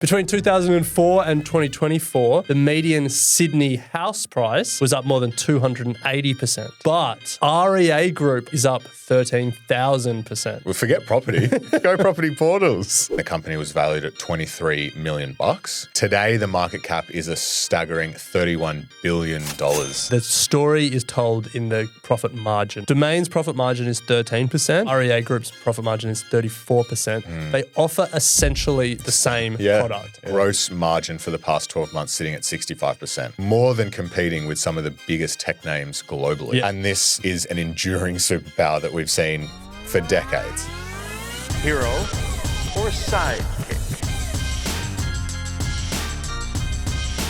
Between 2004 and 2024, the median Sydney house price was up more than 280%. But REA Group is up 13,000%. Well, forget property. Go property portals. The company was valued at $23 million. Today, the market cap is a staggering $31 billion. The story is told in the profit margin. Domain's profit margin is 13%. REA Group's profit margin is 34%. They offer essentially the same product. Gross margin for the past 12 months sitting at 65%. More than competing with some of the biggest tech names globally. Yeah. And this is an enduring superpower that we've seen for decades. Hero or sidekick?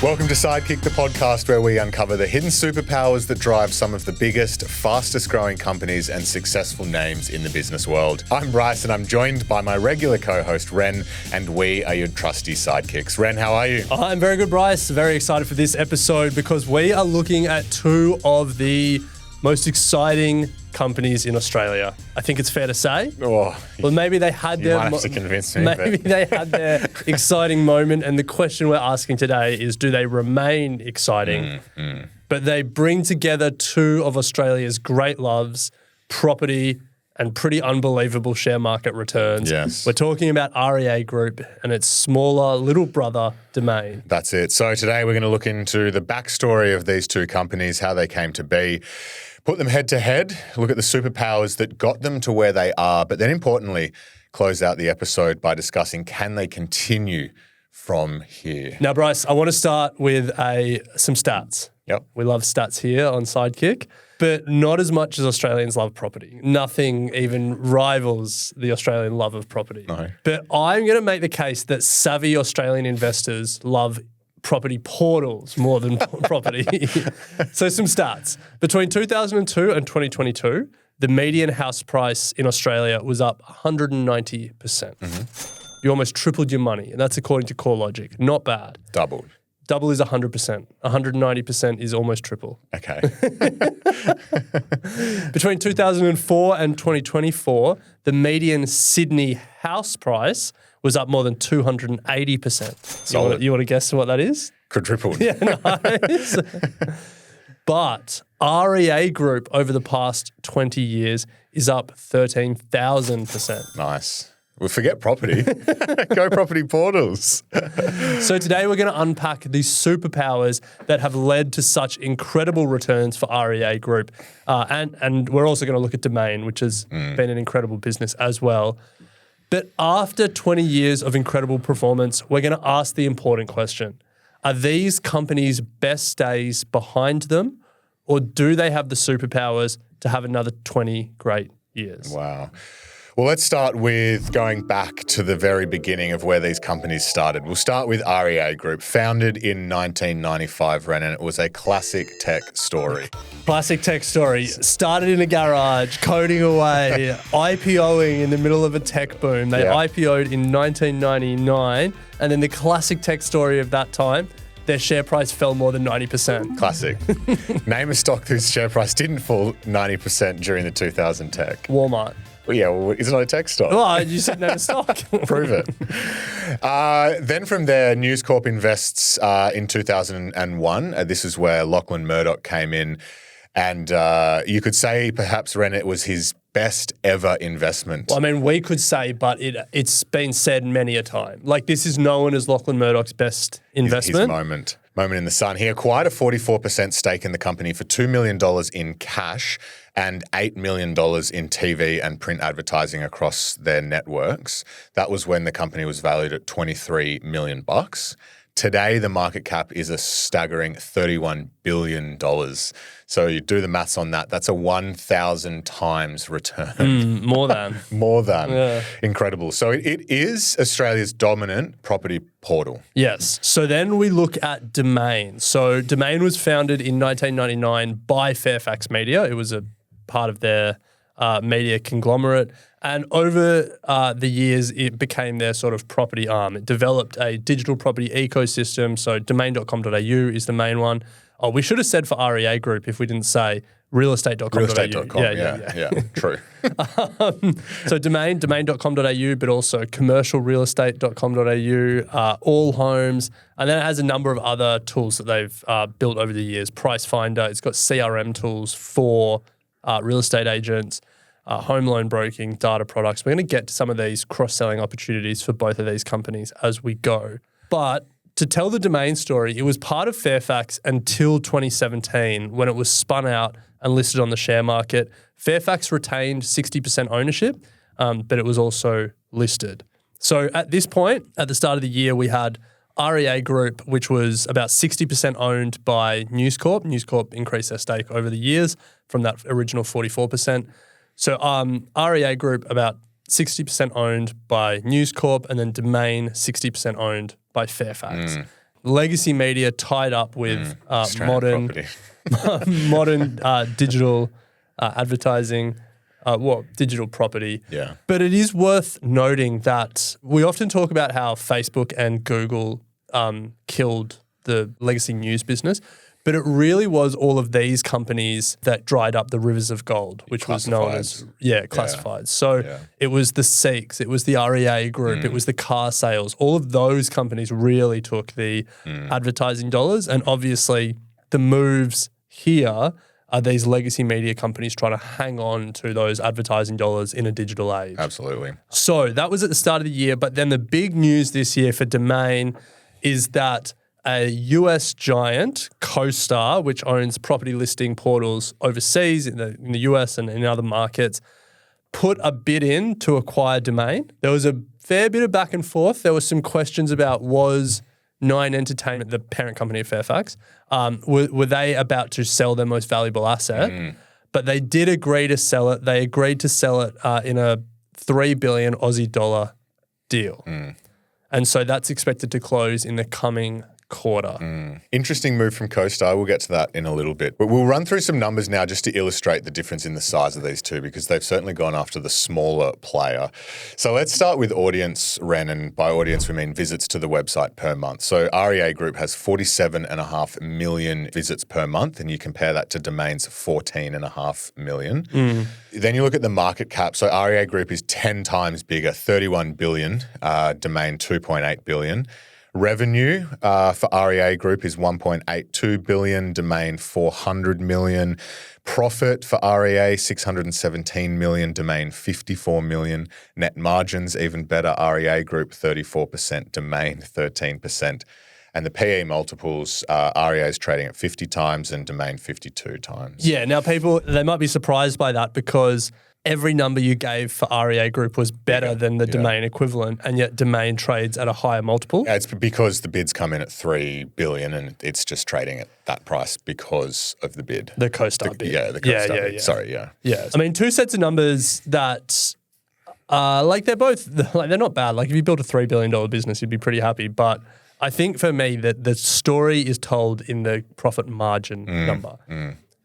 Welcome to Sidekick, the podcast where we uncover the hidden superpowers that drive some of the biggest, fastest growing companies and successful names in the business world. I'm Bryce and I'm joined by my regular co-host Ren, and we are your trusty sidekicks. Ren, how are you? I'm very good, Bryce. Very excited for this episode because we are looking at two of the most exciting companies in Australia. I think it's fair to say. Oh, well, maybe they had you might have to convince me. Maybe they had their exciting moment, and the question we're asking today is, do they remain exciting? But they bring together two of Australia's great loves, property and pretty unbelievable share market returns. Yes. We're talking about REA Group and its smaller little brother, Domain. That's it. So today we're going to look into the backstory of these two companies, how they came to be, put them head to head, look at the superpowers that got them to where they are, but then importantly, close out the episode by discussing, can they continue from here? Now, Bryce, I want to start with some stats. Yep. We love stats here on Sidekick, but not as much as Australians love property. Nothing even rivals the Australian love of property. No. But I'm going to make the case that savvy Australian investors love property portals more than property. So some stats. Between 2002 and 2022, the median house price in Australia was up 190%. You almost tripled your money, and that's according to CoreLogic. Not bad. Doubled. Double is 100%. 190% is almost triple. Okay. Between 2004 and 2024, the median Sydney house price was up more than 280%. Solid. You want to guess what that is? Quadrupled. Yeah, nice. But REA Group over the past 20 years is up 13,000%. Nice. Well, forget property. Go property portals. So today we're going to unpack these superpowers that have led to such incredible returns for REA Group. And we're also going to look at Domain, which has been an incredible business as well. But after 20 years of incredible performance, we're going to ask the important question. Are these companies' best days behind them, or do they have the superpowers to have another 20 great years? Wow. Well, let's start with going back to the very beginning of where these companies started. We'll start with REA Group, founded in 1995, Ren, and it was a classic tech story. Classic tech story. Started in a garage, coding away, IPOing in the middle of a tech boom. They IPO'd in 1999, and then the classic tech story of that time, their share price fell more than 90%. Classic. Name a stock whose share price didn't fall 90% during the 2000 tech. Walmart. Well, yeah, it's not a tech stock. Well, you said name a stock. Prove it. Then from there, News Corp invests in 2001. This is where Lachlan Murdoch came in. And you could say perhaps, Ren, it was his best ever investment. Well, I mean, we could say, but it's been said many a time. Like, this is known as Lachlan Murdoch's best investment. His moment in the sun. He acquired a 44% stake in the company for $2 million in cash and $8 million in TV and print advertising across their networks. That was when the company was valued at $23 million. Today, the market cap is a staggering $31 billion. So you do the maths on that. That's a 1,000 times return. More than. More than. Yeah. Incredible. So it is Australia's dominant property portal. Yes. So then we look at Domain. So Domain was founded in 1999 by Fairfax Media. It was a part of their media conglomerate. And over the years, it became their sort of property arm. It developed a digital property ecosystem. So domain.com.au is the main one. Oh, we should have said for REA Group if we didn't say realestate.com.au. Realestate.com. Yeah. True. So domain.com.au, but also commercialrealestate.com.au, all homes. And then it has a number of other tools that they've built over the years. Price Finder, it's got CRM tools for real estate agents, home loan broking, data products. We're going to get to some of these cross-selling opportunities for both of these companies as we go. But to tell the Domain story, it was part of Fairfax until 2017 when it was spun out and listed on the share market. Fairfax retained 60% ownership, but it was also listed. So at this point, at the start of the year, we had REA Group, which was about 60% owned by News Corp. News Corp increased their stake over the years from that original 44%. So REA Group, about 60% owned by News Corp, and then Domain, 60% owned by Fairfax. Legacy Media tied up with modern digital advertising, digital property. Yeah. But it is worth noting that we often talk about how Facebook and Google killed the legacy news business, but it really was all of these companies that dried up the rivers of gold, which was known as classifieds. So it was the Seeks, it was the REA Group, it was the car sales. All of those companies really took the advertising dollars, and obviously the moves here are these legacy media companies trying to hang on to those advertising dollars in a digital age. Absolutely. So that was at the start of the year, but then the big news this year for Domain is that a US giant, CoStar, which owns property listing portals overseas in the US and in other markets, put a bid in to acquire Domain. There was a fair bit of back and forth. There were some questions about was Nine Entertainment, the parent company of Fairfax, were they about to sell their most valuable asset? But they did agree to sell it. They agreed to sell it in a 3 billion Aussie dollar deal. And so that's expected to close in the coming quarter. Interesting move from CoStar. We'll get to that in a little bit. But we'll run through some numbers now just to illustrate the difference in the size of these two, because they've certainly gone after the smaller player. So let's start with audience, Ren, and by audience we mean visits to the website per month. So REA Group has 47.5 million visits per month, and you compare that to Domain's 14.5 million. Then you look at the market cap. So REA Group is 10 times bigger, 31 billion, Domain 2.8 billion. Revenue for REA Group is 1.82 billion, Domain 400 million. Profit for REA 617 million, Domain 54 million. Net margins even better, REA Group 34%, Domain 13%. And the PE multiples, REA is trading at 50 times and Domain 52 times. Yeah, now people, they might be surprised by that because every number you gave for REA Group was better than the Domain equivalent, and yet Domain trades at a higher multiple. It's because the bids come in at 3 billion and it's just trading at that price because of the bid. The CoStar bid. Yeah, the CoStar bid. Yeah. Sorry, yeah. Yeah. I mean, two sets of numbers that they're both, they're not bad. Like if you built a $3 billion business, you'd be pretty happy. But I think for me that the story is told in the profit margin number.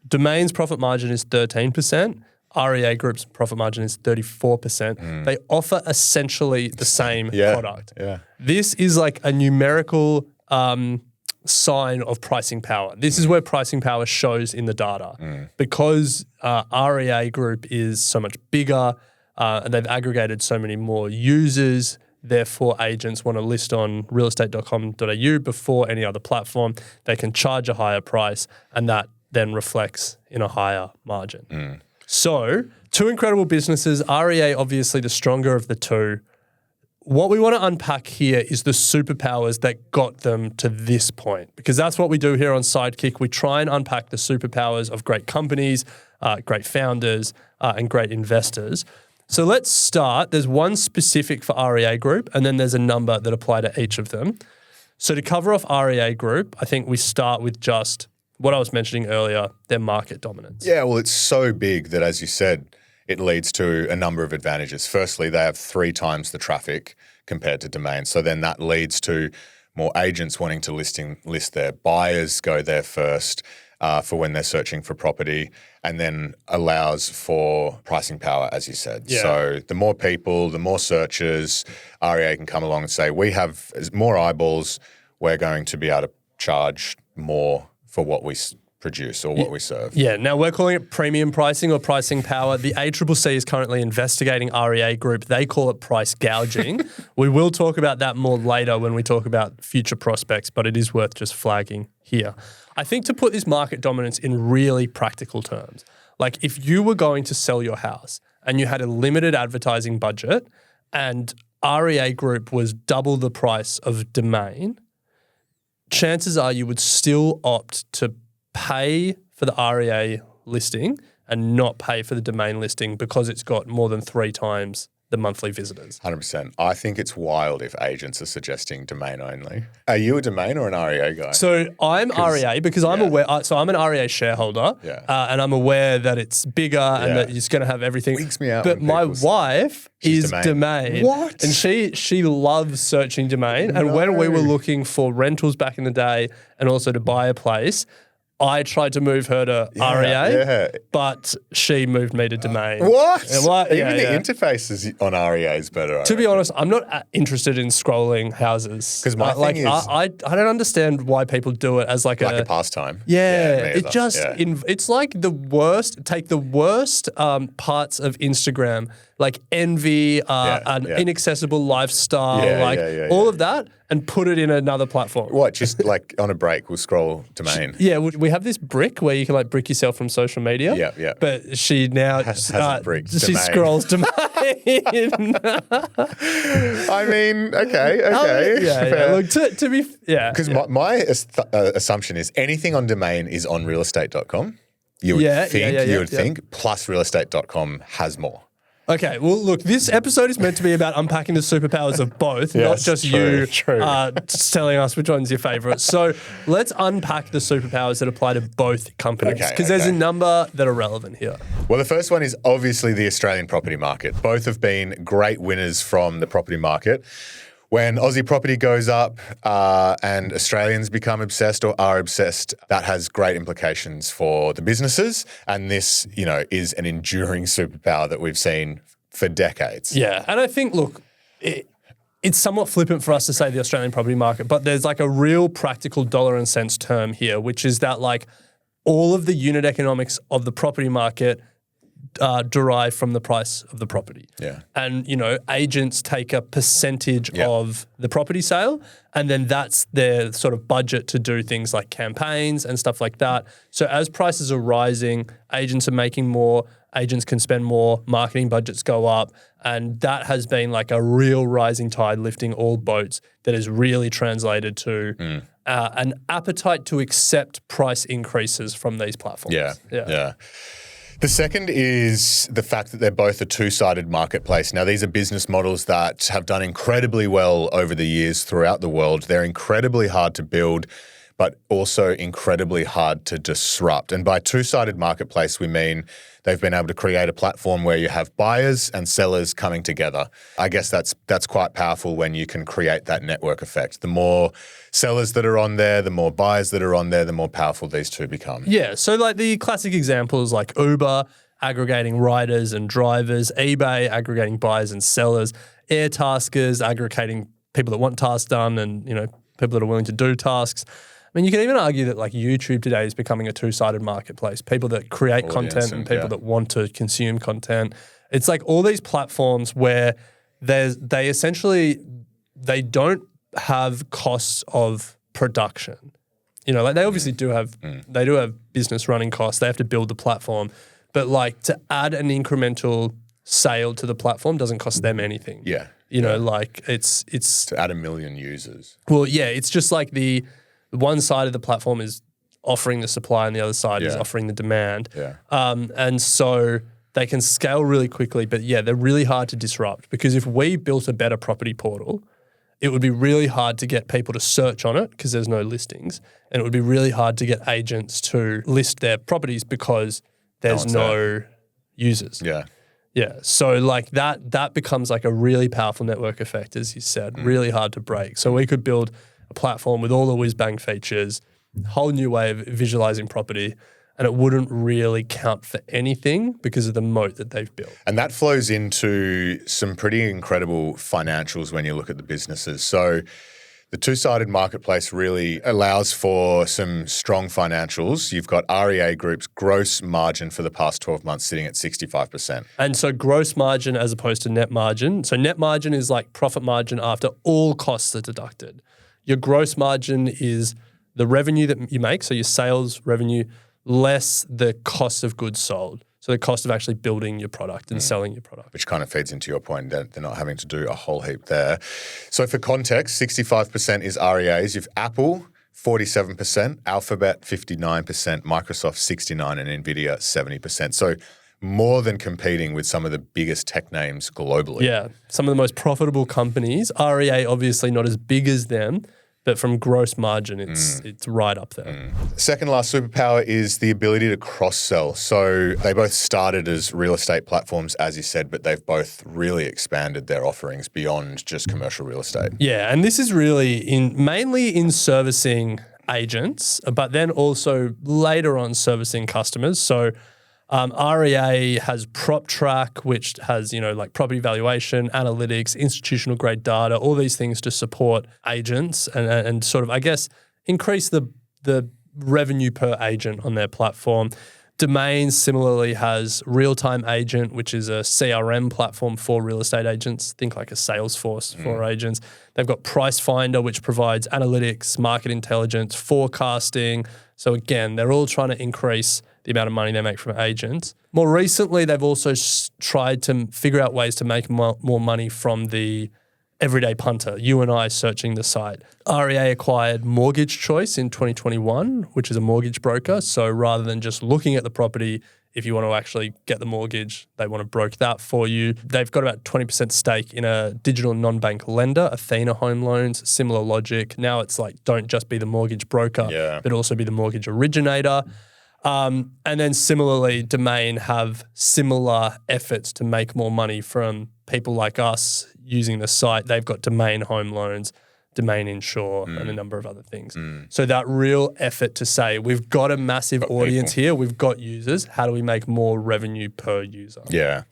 Domain's profit margin is 13%. REA Group's profit margin is 34%. They offer essentially the same product. Yeah. This is like a numerical sign of pricing power. This is where pricing power shows in the data. Because REA Group is so much bigger and they've aggregated so many more users, therefore agents want to list on realestate.com.au before any other platform. They can charge a higher price, and that then reflects in a higher margin. So, two incredible businesses, REA obviously the stronger of the two. What we want to unpack here is the superpowers that got them to this point, because that's what we do here on Sidekick. We try and unpack the superpowers of great companies, great founders, and great investors. So let's start. There's one specific for REA Group, and then there's a number that apply to each of them. So to cover off REA Group, I think we start with just what I was mentioning earlier, their market dominance. Yeah, well, it's so big that, as you said, it leads to a number of advantages. Firstly, they have 3 times the traffic compared to Domain. So then that leads to more agents wanting to list their buyers, go there first for when they're searching for property, and then allows for pricing power, as you said. Yeah. So the more people, the more searchers, REA can come along and say, we have more eyeballs, we're going to be able to charge more for what we produce or what we serve. Yeah, now we're calling it premium pricing or pricing power. The ACCC is currently investigating REA Group. They call it price gouging. We will talk about that more later when we talk about future prospects, but it is worth just flagging here. I think to put this market dominance in really practical terms, like if you were going to sell your house and you had a limited advertising budget and REA Group was double the price of Domain, chances are you would still opt to pay for the REA listing and not pay for the Domain listing because it's got more than 3 times the monthly visitors. 100%. I think it's wild if agents are suggesting Domain only. Are you a Domain or an REA guy? So I'm REA because I'm aware. So I'm an REA shareholder, and I'm aware that it's bigger and that it's going to have everything. Freaks me out. But my wife is Domain. What? And she loves searching Domain. And when we were looking for rentals back in the day and also to buy a place, I tried to move her to REA, but she moved me to Domain. What? Even the interfaces on REA is better. To be honest, I'm not interested in scrolling houses. Because my thing is... I don't understand why people do it as like a pastime. It just, it's like the worst, take the worst parts of Instagram, like envy, an inaccessible lifestyle, all of that, and put it in another platform. What, just like on a break, we'll scroll Domain? We have this brick where you can like brick yourself from social media. Yeah. But she now she Domain. scrolls Domain. I mean, okay. Look, to be, Because my assumption is anything on Domain is on realestate.com. You would think, plus realestate.com has more. Okay, well, look, this episode is meant to be about unpacking the superpowers of both, not just you telling us which one's your favourite. So let's unpack the superpowers that apply to both companies, because there's a number that are relevant here. Well, the first one is obviously the Australian property market. Both have been great winners from the property market. When Aussie property goes up and Australians become obsessed or are obsessed, that has great implications for the businesses. And this, is an enduring superpower that we've seen for decades. Yeah. And I think, look, it's somewhat flippant for us to say the Australian property market, but there's like a real practical dollar and cents term here, which is that like all of the unit economics of the property market derived from the price of the property. Yeah. And, agents take a percentage of the property sale, and then that's their sort of budget to do things like campaigns and stuff like that. So as prices are rising, agents are making more, agents can spend more, marketing budgets go up, and that has been like a real rising tide lifting all boats that has really translated to an appetite to accept price increases from these platforms. Yeah. The second is the fact that they're both a two-sided marketplace. Now, these are business models that have done incredibly well over the years throughout the world. They're incredibly hard to build, but also incredibly hard to disrupt. And by two-sided marketplace, we mean they've been able to create a platform where you have buyers and sellers coming together. I guess that's quite powerful when you can create that network effect. The more sellers that are on there, the more buyers that are on there, the more powerful these two become. Yeah, so like the classic examples like Uber aggregating riders and drivers, eBay aggregating buyers and sellers, Airtaskers aggregating people that want tasks done and, people that are willing to do tasks. I mean, you can even argue that like YouTube today is becoming a two-sided marketplace. People that create content and people that want to consume content. It's like all these platforms where they essentially don't have costs of production. Like they obviously do have business running costs. They have to build the platform, but like to add an incremental sale to the platform doesn't cost them anything. Yeah. Like it's to add 1 million users. Well, yeah, it's just like the one side of the platform is offering the supply and the other side is offering the demand. Yeah. And so they can scale really quickly, but they're really hard to disrupt because if we built a better property portal, it would be really hard to get people to search on it because there's no listings, and it would be really hard to get agents to list their properties because there's no users. Yeah. Yeah. So like that becomes like a really powerful network effect, as you said, really hard to break. So we could build a platform with all the whiz-bang features, whole new way of visualizing property, and it wouldn't really count for anything because of the moat that they've built. And that flows into some pretty incredible financials when you look at the businesses. So The two-sided marketplace really allows for some strong financials. You've got REA Group's gross margin for the past 12 months sitting at 65%. And so gross margin as opposed to net margin. So net margin is like profit margin after all costs are deducted. Your gross margin is the revenue that you make, so your sales revenue, less the cost of goods sold. So the cost of actually building your product and selling your product. Which kind of feeds into your point that they're not having to do a whole heap there. So for context, 65% is REAs. You've Apple, 47%, Alphabet, 59%, Microsoft, 69%, and NVIDIA, 70%. So more than competing with some of the biggest tech names globally. Yeah, some of the most profitable companies. REA obviously not as big as them, but from gross margin, it's right up there. Second last superpower is the ability to cross-sell. So they both started as real estate platforms, as you said, but they've both really expanded their offerings beyond just commercial real estate. Yeah, and this is really mainly in servicing agents, but then also later on servicing customers. So REA has PropTrack, which has, like property valuation, analytics, institutional grade data, all these things to support agents and sort of, I guess, increase the revenue per agent on their platform. Domain similarly has Real-Time Agent, which is a CRM platform for real estate agents. Think like a Salesforce for agents. They've got Price Finder, which provides analytics, market intelligence, forecasting. So again, they're all trying to increase the amount of money they make from agents. More recently, they've also tried to figure out ways to make more money from the everyday punter, you and I searching the site. REA acquired Mortgage Choice in 2021, which is a mortgage broker. So rather than just looking at the property, if you want to actually get the mortgage, they want to broker that for you. They've got about 20% stake in a digital non-bank lender, Athena Home Loans, similar logic. Now it's like, don't just be the mortgage broker, but also be the mortgage originator. And then similarly, Domain have similar efforts to make more money from people like us using the site. They've got Domain Home Loans, Domain Insure, and a number of other things. So that real effort to say, we've got a massive audience here, we've got users, how do we make more revenue per user? Yeah.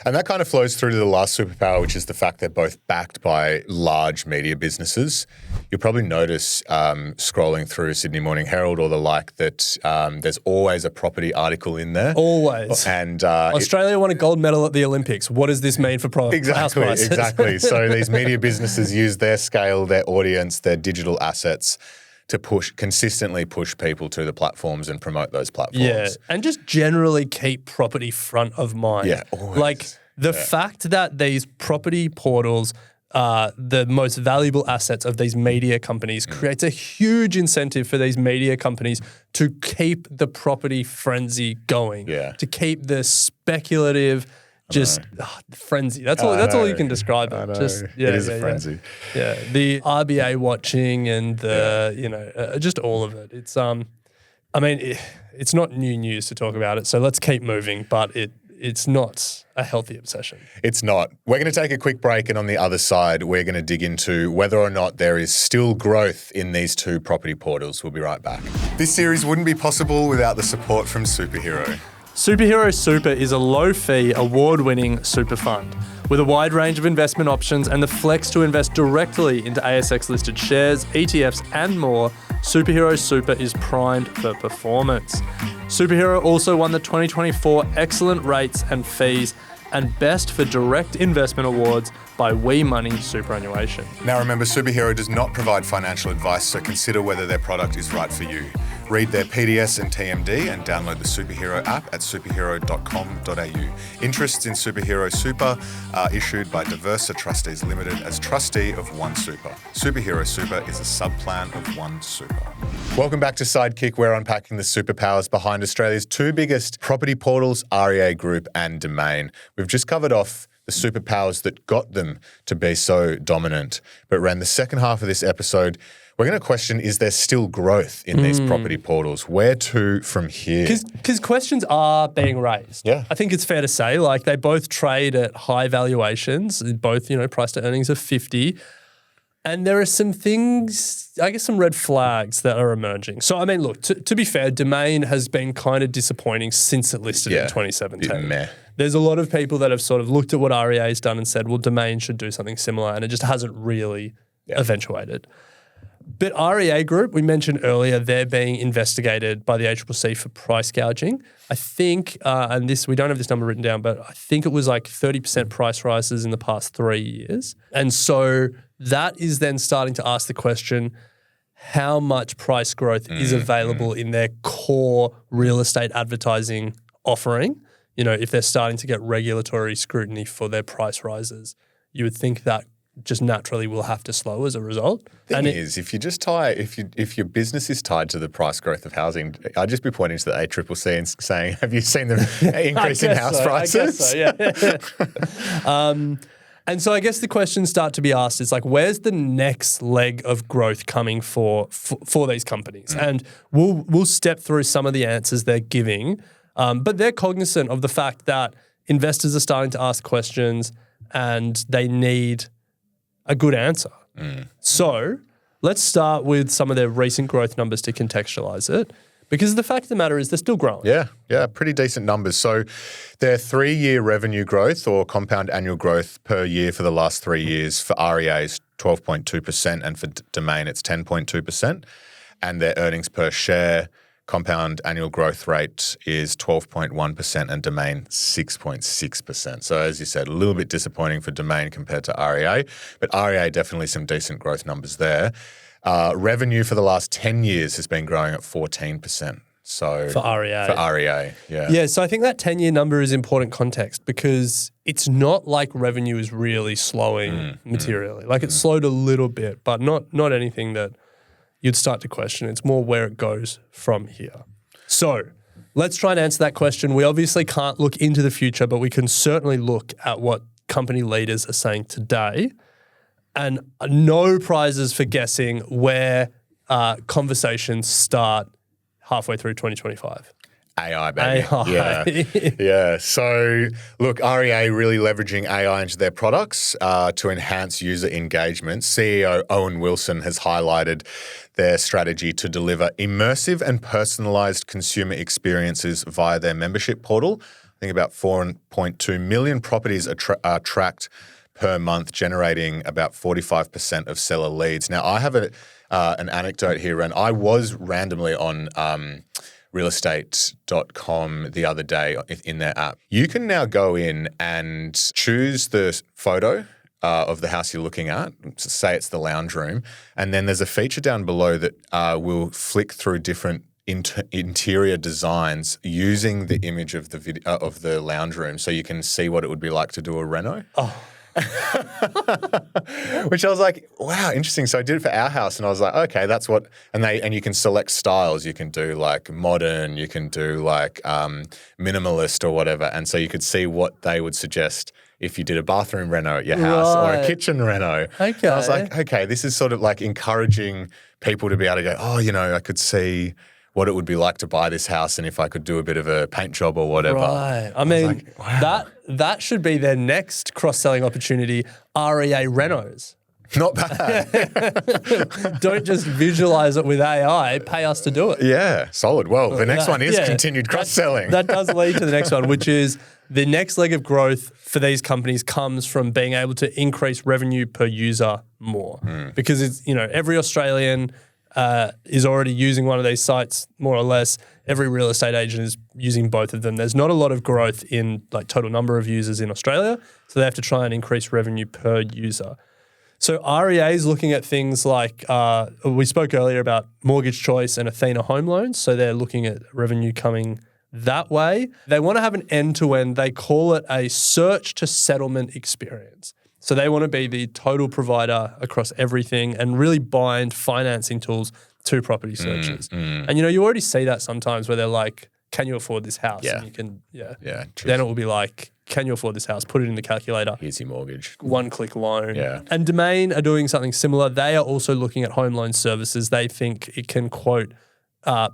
And that kind of flows through to the last superpower, which is the fact they're both backed by large media businesses. You'll probably notice scrolling through Sydney Morning Herald or the like that there's always a property article in there. Always. And Australia won a gold medal at the Olympics. What does this mean for house prices? Exactly. So these media businesses use their scale, their audience, their digital assets to consistently push people to the platforms and promote those platforms. Yeah, and just generally keep property front of mind. Yeah, always. Like the fact that these property portals are the most valuable assets of these media companies creates a huge incentive for these media companies to keep the property frenzy going, to keep the speculative frenzy. That's all you can describe it. It is a frenzy. Yeah, the RBA watching and the just all of it. It's it's not new news to talk about it. So let's keep moving. But it's not a healthy obsession. It's not. We're going to take a quick break, and on the other side, we're going to dig into whether or not there is still growth in these two property portals. We'll be right back. This series wouldn't be possible without the support from Superhero. Superhero Super is a low-fee, award-winning super fund. With a wide range of investment options and the flex to invest directly into ASX-listed shares, ETFs and more, Superhero Super is primed for performance. Superhero also won the 2024 Excellent Rates and Fees and Best for Direct Investment Awards by WeMoney Superannuation. Now remember, Superhero does not provide financial advice, so consider whether their product is right for you. Read their PDS and TMD and download the Superhero app at superhero.com.au. Interests in Superhero Super are issued by Diversa Trustees Limited as trustee of One Super. Superhero Super is a sub-plan of One Super. Welcome back to Sidekick. We're unpacking the superpowers behind Australia's two biggest property portals, REA Group and Domain. We've just covered off the superpowers that got them to be so dominant. But Ren, the second half of this episode, we're going to question, is there still growth in these property portals? Where to from here? Because questions are being raised. Yeah. I think it's fair to say, like, they both trade at high valuations, both, price to earnings of 50. And there are some things, I guess some red flags that are emerging. So, I mean, look, to be fair, Domain has been kind of disappointing since it listed in 2017. Meh. There's a lot of people that have sort of looked at what REA has done and said, well, Domain should do something similar, and it just hasn't really eventuated. But REA Group, we mentioned earlier, they're being investigated by the ACCC for price gouging. I think, and this we don't have this number written down, but I think it was like 30% price rises in the past 3 years. And so that is then starting to ask the question, how much price growth is available in their core real estate advertising offering? You know, if they're starting to get regulatory scrutiny for their price rises, you would think that just naturally will have to slow as a result. Thing is, if your business is tied to the price growth of housing, I'd just be pointing to the ACCC and saying, "Have you seen the increase in house prices?" I guess so, yeah. And so I guess the questions start to be asked is like, where's the next leg of growth coming for these companies? And we'll step through some of the answers they're giving, but they're cognizant of the fact that investors are starting to ask questions and they need a good answer. So let's start with some of their recent growth numbers to contextualize it, because the fact of the matter is they're still growing. Yeah, pretty decent numbers. So their 3-year revenue growth or compound annual growth per year for the last 3 years for REA is 12.2% and for Domain it's 10.2%. And their earnings per share compound annual growth rate is 12.1% and Domain 6.6%. So as you said, a little bit disappointing for Domain compared to REA, but REA definitely some decent growth numbers there. Revenue for the last 10 years has been growing at 14%. So For REA. Yeah. Yeah, so I think that 10-year number is important context because it's not like revenue is really slowing materially. Like it's slowed a little bit, but not anything that you'd start to question. It's more where it goes from here. So let's try and answer that question. We obviously can't look into the future, but we can certainly look at what company leaders are saying today. And no prizes for guessing where conversations start halfway through 2025. AI, baby. AI. Yeah. So, look, REA really leveraging AI into their products to enhance user engagement. CEO Owen Wilson has highlighted their strategy to deliver immersive and personalized consumer experiences via their membership portal. I think about 4.2 million properties are tracked per month, generating about 45% of seller leads. Now, I have an anecdote here, and I was randomly on realestate.com the other day in their app. You can now go in and choose the photo of the house you're looking at, say it's the lounge room, and then there's a feature down below that will flick through different interior designs using the image of the video of the lounge room, so you can see what it would be like to do a reno. Which I was like, wow, interesting. So I did it for our house and I was like, okay, that's what, and you can select styles. You can do like modern, you can do like minimalist or whatever. And so you could see what they would suggest if you did a bathroom reno at your house or a kitchen reno. Okay. And I was like, okay, this is sort of like encouraging people to be able to go, oh, you know, I could see what it would be like to buy this house and if I could do a bit of a paint job or whatever. Right. I mean, like, wow. that should be their next cross-selling opportunity, REA Renos. Not bad. Don't just visualize it with AI, pay us to do it. Yeah, solid. Well, the next one is continued cross-selling. That does lead to the next one, which is the next leg of growth for these companies comes from being able to increase revenue per user more. Because it's, you know, every Australian is already using one of these sites, more or less. Every real estate agent is using both of them. There's not a lot of growth in like total number of users in Australia, so they have to try and increase revenue per user. So REA is looking at things like, we spoke earlier about Mortgage Choice and Athena home loans, so they're looking at revenue coming that way. They want to have an end-to-end, they call it a search to settlement experience. So they want to be the total provider across everything and really bind financing tools to property searches. And, you know, you already see that sometimes where they're like, can you afford this house? Yeah. And you can, True. Then it will be like, can you afford this house? Put it in the calculator. Here's your mortgage. One-click loan. Yeah. And Domain are doing something similar. They are also looking at home loan services. They think it can, quote,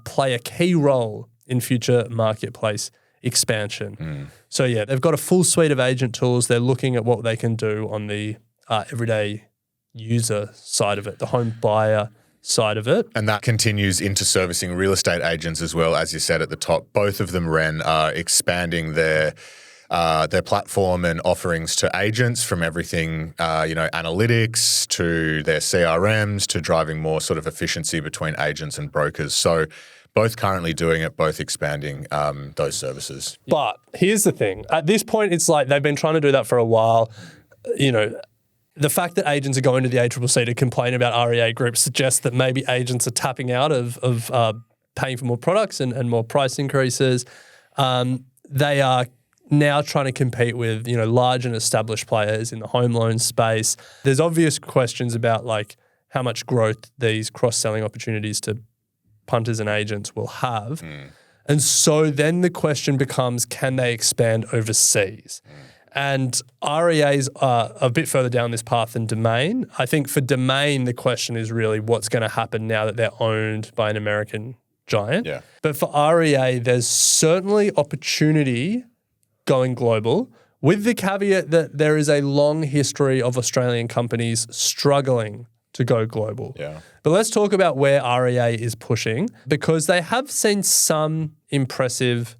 play a key role in future marketplace expansion. So yeah, they've got a full suite of agent tools. They're looking at what they can do on the everyday user side of it, the home buyer side of it. And that continues into servicing real estate agents as well, as you said at the top. Both of them, Ren, are expanding their their platform and offerings to agents, from everything, analytics to their CRMs to driving more sort of efficiency between agents and brokers. So both currently doing it, both expanding those services. But here's the thing. At this point, it's like they've been trying to do that for a while. The fact that agents are going to the ACCC to complain about REA Group suggests that maybe agents are tapping out of paying for more products and more price increases. They are now trying to compete with, large and established players in the home loan space. There's obvious questions about like how much growth these cross-selling opportunities to punters and agents will have. And so then the question becomes, can they expand overseas? And REA's a bit further down this path than Domain. I think for Domain, the question is really what's going to happen now that they're owned by an American giant. Yeah. But for REA, there's certainly opportunity going global, with the caveat that there is a long history of Australian companies struggling to go global. Yeah. But let's talk about where REA is pushing, because they have seen some impressive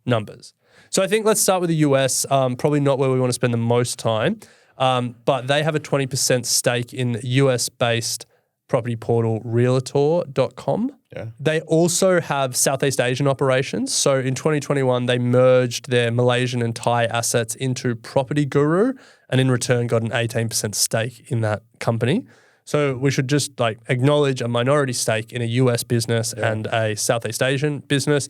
numbers. So I think let's start with the US, probably not where we want to spend the most time, but they have a 20% stake in US-based property portal realtor.com. Yeah. They also have Southeast Asian operations. So in 2021, they merged their Malaysian and Thai assets into Property Guru, and in return got an 18% stake in that company. So we should just acknowledge a minority stake in a US business and a Southeast Asian business.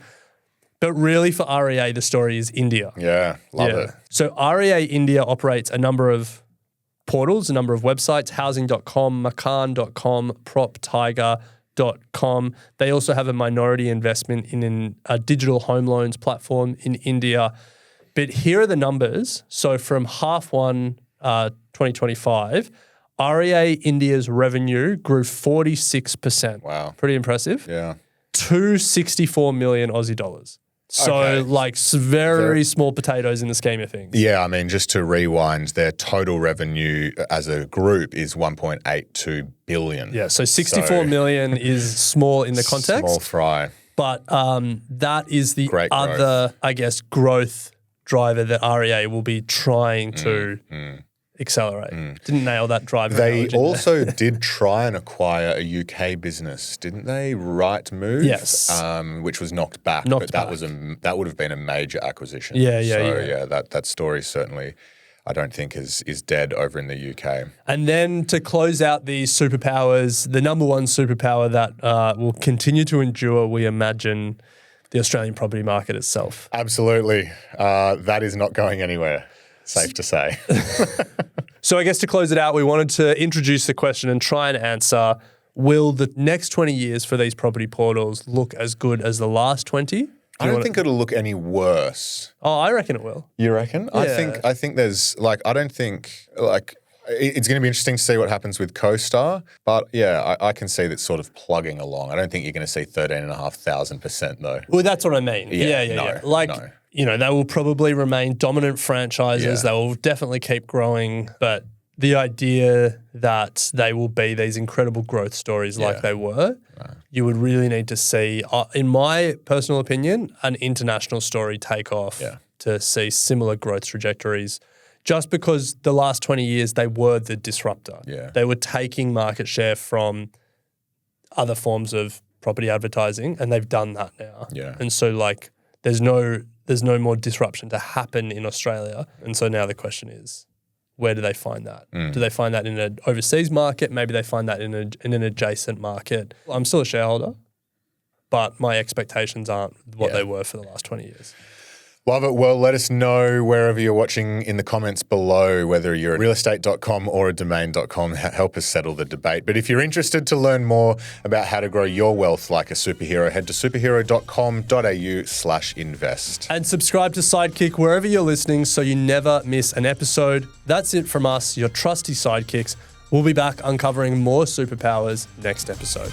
But really for REA, the story is India. Yeah, love it. So REA India operates a number of portals, a number of websites, housing.com, makan.com, proptiger.com. They also have a minority investment in a digital home loans platform in India. But here are the numbers. So from half one 2025, REA India's revenue grew 46%. Wow. Pretty impressive. Yeah. To 64 million Aussie dollars. So very small potatoes in the scheme of things. Yeah, I mean, just to rewind, their total revenue as a group is 1.82 billion. Yeah, so 64 million is small in the context. Small fry. But that is the Great other, growth driver that REA will be trying to accelerate. Didn't nail that driver. They also did try and acquire a UK business, didn't they? Right Move, yes, which was knocked back. That would have been a major acquisition. Yeah. That story certainly, I don't think is dead over in the UK. And then to close out the superpowers, the number one superpower that will continue to endure, we imagine, the Australian property market itself. Absolutely, that is not going anywhere. Safe to say. So I guess to close it out, we wanted to introduce the question and try and answer, will the next 20 years for these property portals look as good as the last 20? I don't think it'll look any worse. Oh, I reckon it will. You reckon? Yeah. I think there's I don't think it's going to be interesting to see what happens with CoStar, but yeah, I can see that sort of plugging along. I don't think you're going to see 13,500% though. Well, that's what I mean. Yeah. No. They will probably remain dominant franchises. Yeah. They will definitely keep growing, but the idea that they will be these incredible growth stories like they were, you would really need to see, in my personal opinion, an international story take off to see similar growth trajectories. Just because the last 20 years they were the disruptor. Yeah. They were taking market share from other forms of property advertising, and they've done that now. Yeah. And so there's no more disruption to happen in Australia. And so now the question is, where do they find that? Do they find that in an overseas market? Maybe they find that in an adjacent market. I'm still a shareholder, but my expectations aren't what they were for the last 20 years. Love it. Well, let us know wherever you're watching in the comments below, whether you're at realestate.com or a domain.com. Help us settle the debate. But if you're interested to learn more about how to grow your wealth like a superhero, head to superhero.com.au/invest. And subscribe to Sidekick wherever you're listening so you never miss an episode. That's it from us, your trusty sidekicks. We'll be back uncovering more superpowers next episode.